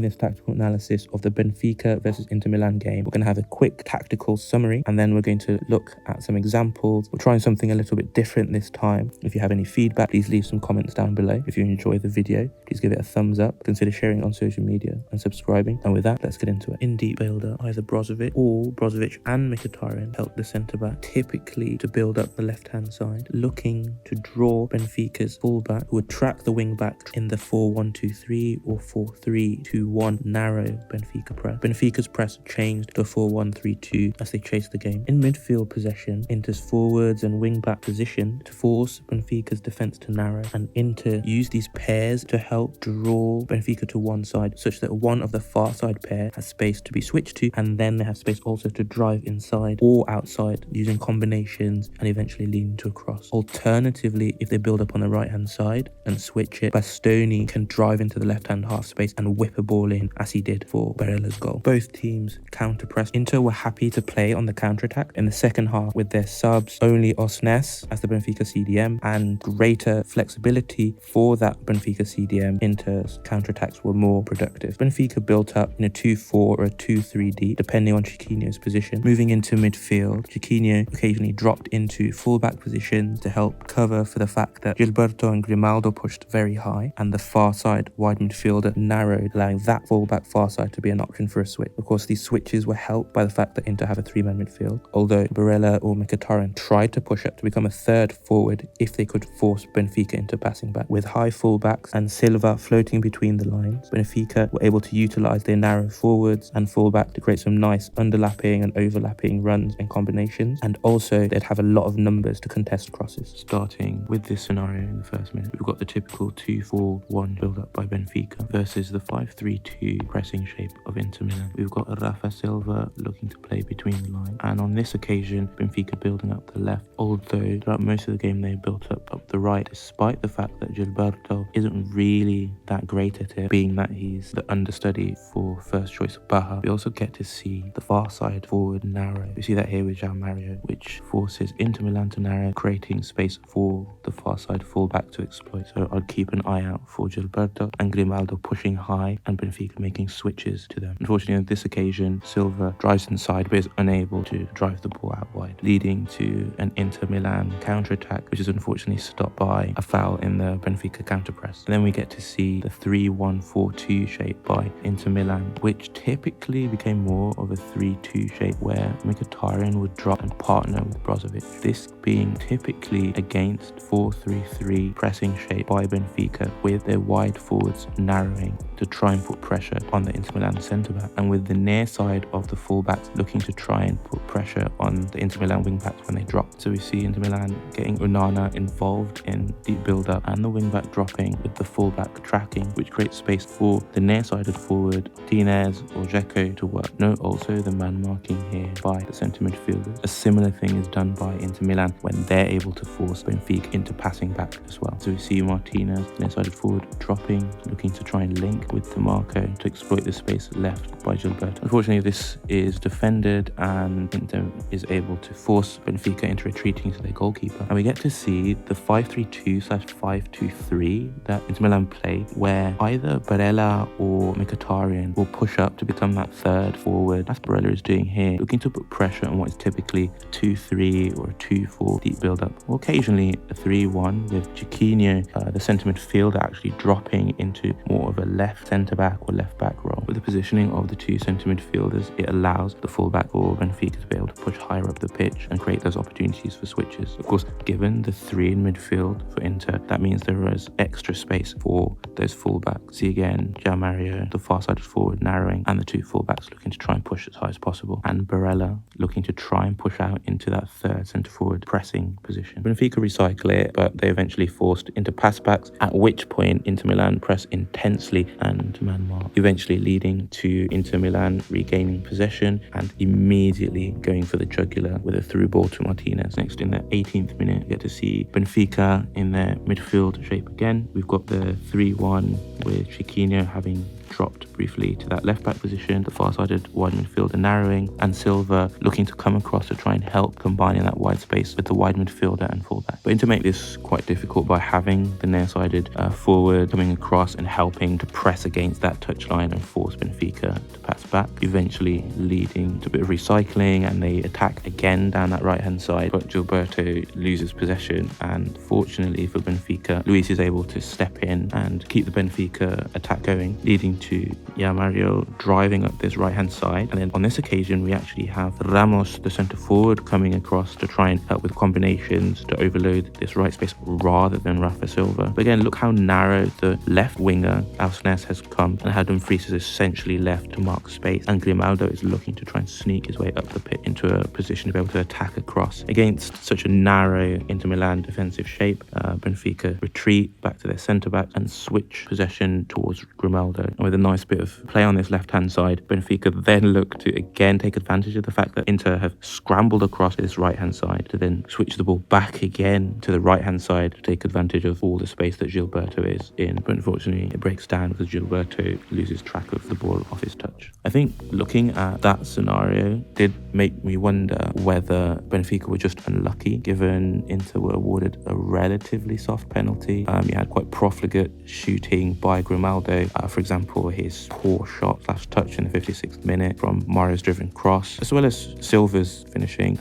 this tactical analysis of the Benfica versus Inter Milan game. We're going to have a quick tactical summary, and then we're going to look at some examples. We're trying something a little bit different this time. If you have any feedback, please leave some comments down below. If you enjoy the video, please give it a thumbs up. Consider sharing it on social media and subscribing. And with that, let's get into it. In deep build-up, either Brozovic and Mkhitaryan help the centre-back typically to build up the left-hand side, looking to draw Benfica's fullback, who would track the wing-back in the 4-1-2-3 or 4-3-2-1 narrow Benfica press. Benfica's press changed to 4-1-3-2 as they chased the game. In midfield possession, Inter's forwards and wing-back position to force Benfica's defence to narrow, and Inter use these pairs to help draw Benfica to one side, such that one of the far side pair has space to be switched to, and then they have space also to drive inside or outside using combinations and eventually leading to a cross. Alternatively, if they build up on the right hand side and switch it, Bastoni can drive into the left hand half space and whip a ball in, as he did for Barella's goal. Both teams counter press. Inter were happy to play on the counter attack in the second half with their subs, only Osnes as the Benfica CDM, and greater flexibility for that Benfica CDM. Inter's counter attacks were more productive. Benfica built up in a 2-4 or a 2-3-D depending on Chiquinho's position. Moving into midfield, Chiquinho occasionally dropped into fullback positions to help cover for the fact that Gilberto and Grimaldo pushed very high and the far side wide midfielder narrowed, allowing that fullback far side to be an option for a switch. Of course, these switches were helped by the fact that Inter have a three-man midfield, although Barella or Mkhitaryan tried to push up to become a third forward if they could force Benfica into passing back. With high fullbacks and Silva floating between the lines, Benfica were able to utilise their narrow forwards and fullback to create some nice underlapping and overlapping runs and combinations, and also they'd have a lot of numbers to contest crosses. Starting with this scenario in the first minute, we've got the typical 2-4-1 build-up by Benfica versus the 5-3-2 pressing shape of Inter Milan. We've got Rafa Silva looking to play between the lines, and on this occasion Benfica building up the left, although throughout most of the game they built up the right, despite the fact that Gilberto isn't really that great at it, being that he's the understudy for first choice Baja. We also get to see the far side forward narrow. We see that here with João Mario, which forces Inter Milan to narrow, creating space for the far side fullback to exploit. So I'd keep an eye out for Gilberto and Grimaldo pushing high and Benfica making switches to them. Unfortunately, on this occasion, Silva drives inside but is unable to drive the ball out wide, leading to an Inter Milan counter-attack, which is unfortunately stopped by a foul in the Benfica counter-press. And then we get to see the 3-1-4-2 shape by Inter Milan, which typically became more of a 3-2 shape where Mkhitaryan would drop and partner with Brozovic. This being typically against 4-3-3 pressing shape by Benfica, with their wide forwards narrowing to try and put pressure on the Inter Milan centre-back, and with the near side of the fullbacks looking to try and put pressure on the Inter Milan wing-backs when they drop. So we see Inter Milan getting Onana involved in deep build-up and the wing-back dropping with the fullback tracking, which creates space for the near-sided forward Martinez or Dzeko to work. Note also the man marking here by the centre midfielders. A similar thing is done by Inter Milan when they're able to force Benfica into passing back as well. So we see Martinez, near-sided forward, dropping, looking to try and link with DeMarco to exploit the space left by Gilberto. Unfortunately, this is defended and Inter is able to force Benfica into retreating to their goalkeeper. And we get to see the 5-3-2/5-2-3 that Inter Milan play, where either Barella or Mkhitaryan will push up to become that third forward, as Barella is doing here, looking to put pressure on what is typically a 2-3 or a 2-4 deep build-up, or occasionally a 3-1 with Chiquinho, the centre midfielder, actually dropping into more of a left centre-back or left-back role. With the positioning of the two centre midfielders, it allows the fullback or Benfica to be able to push higher up the pitch and create those opportunities for switches. Of course, given the three in midfield for Inter, that means there is extra space for those fullbacks. See again, João Mario, the far-sided forward narrowing, and the two fullbacks looking to try and push as high as possible, and Barella looking to try and push out into that third centre-forward pressing position. Benfica recycle it, but they eventually forced into pass-backs, at which point Inter Milan press intensely and man-mark, eventually leading to Inter Milan regaining possession and immediately going for the jugular with a through ball to Martinez. Next, in the 18th minute, we get to see Benfica in their midfield shape again. We've got the 3-1 with Chiquinho having dropped briefly to that left back position, the far-sided wide midfielder narrowing, and Silva looking to come across to try and help combining that wide space with the wide midfielder and fullback. But Inter make this quite difficult by having the near-sided forward coming across and helping to press against that touchline and force Benfica to pass back, eventually leading to a bit of recycling, and they attack again down that right-hand side, but Gilberto loses possession, and fortunately for Benfica, Luis is able to step in and keep the Benfica attack going, leading to Mario driving up this right-hand side. And then on this occasion, we actually have Ramos, the centre forward, coming across to try and help with combinations to overload this right space rather than Rafa Silva. But again, look how narrow the left winger, Alsnes, has come, and how Dumfries is essentially left to mark space, and Grimaldo is looking to try and sneak his way up the pitch into a position to be able to attack across. Against such a narrow Inter Milan defensive shape, Benfica retreat back to their centre-back and switch possession towards Grimaldo. And with a nice bit of play on this left-hand side, Benfica then look to again take advantage of the fact that Inter have scrambled across this right-hand side to then switch the ball back again to the right-hand side to take advantage of all the space that Gilberto is in. But unfortunately, it breaks down because Gilberto loses track of the ball off his touch. I think looking at that scenario did make me wonder whether Benfica were just unlucky, given Inter were awarded a relatively soft penalty. You had quite profligate shooting by Grimaldo, for example, his poor shot / touch in the 56th minute from Mario's driven cross, as well as Silva's finishing.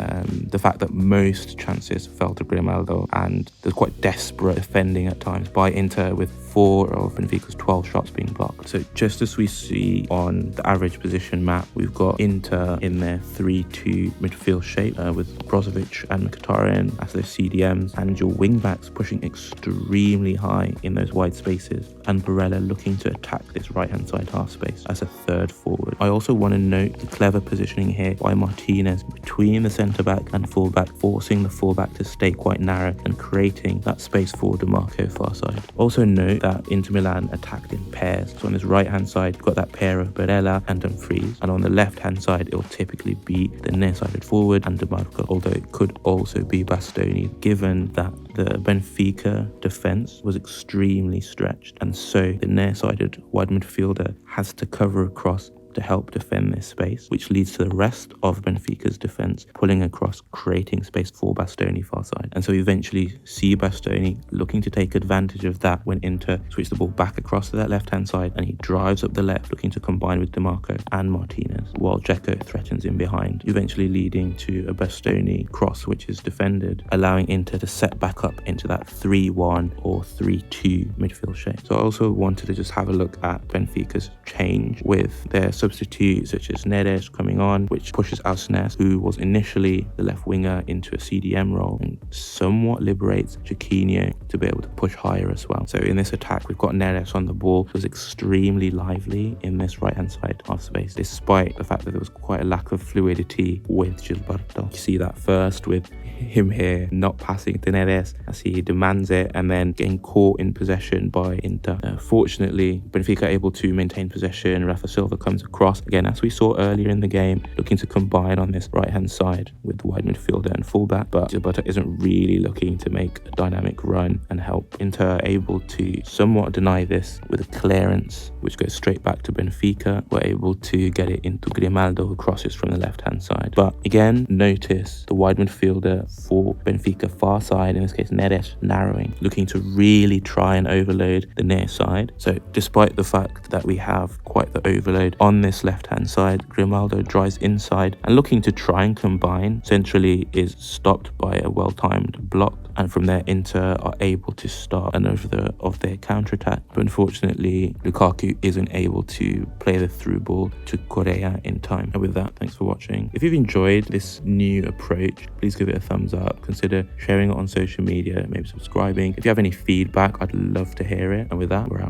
The fact that most chances fell to Grimaldo, and there's quite desperate defending at times by Inter, with 4 of Benfica's 12 shots being blocked. So just as we see on the average position map, we've got Inter in their 3-2 midfield shape with Brozovic and Mkhitaryan as their CDMs, and your wing-backs pushing extremely high in those wide spaces, and Barella looking to attack this right-hand side half space as a third forward. I also want to note the clever positioning here by Martinez between the centre-back and full-back, forcing the full-back to stay quite narrow and creating that space for DeMarco far side. Also note that Inter Milan attacked in pairs. So on this right-hand side, you've got that pair of Barella and Dumfries, and on the left-hand side, it will typically be the near-sided forward and DeMarco, although it could also be Bastoni, given that the Benfica defence was extremely stretched, and so the near-sided wide midfielder has to cover across to help defend this space, which leads to the rest of Benfica's defence pulling across, creating space for Bastoni far side. And so we eventually see Bastoni looking to take advantage of that when Inter switch the ball back across to that left-hand side, and he drives up the left looking to combine with DeMarco and Martinez, while Dzeko threatens in behind, eventually leading to a Bastoni cross which is defended, allowing Inter to set back up into that 3-1 or 3-2 midfield shape. So I also wanted to just have a look at Benfica's change with their substitutes such as Neres coming on, which pushes Alsnes, who was initially the left winger, into a CDM role, and somewhat liberates Chiquinho to be able to push higher as well. So in this attack, we've got Neres on the ball, who was extremely lively in this right-hand side half space, despite the fact that there was quite a lack of fluidity with Gilberto. You see that first with him here not passing to Neres as he demands it, and then getting caught in possession by Inter. Fortunately, Benfica able to maintain possession. Rafa Silva comes across again, as we saw earlier in the game, looking to combine on this right hand side with the wide midfielder and fullback, but Gilberto isn't really looking to make a dynamic run and help. Inter able to somewhat deny this with a clearance which goes straight back to Benfica. We're able to get it into Grimaldo, who crosses from the left hand side. But again, notice the wide midfielder for Benfica far side, in this case Neres, narrowing, looking to really try and overload the near side. So despite the fact that we have quite the overload on this left hand side, Grimaldo drives inside and looking to try and combine centrally is stopped by a well-timed block, and from there Inter are able to start another of their counter-attack. But unfortunately, Lukaku isn't able to play the through ball to Correa in time. And with that, thanks for watching. If you've enjoyed this new approach, please give it a thumbs up. Consider sharing it on social media, maybe subscribing. If you have any feedback, I'd love to hear it. And with that, we're out.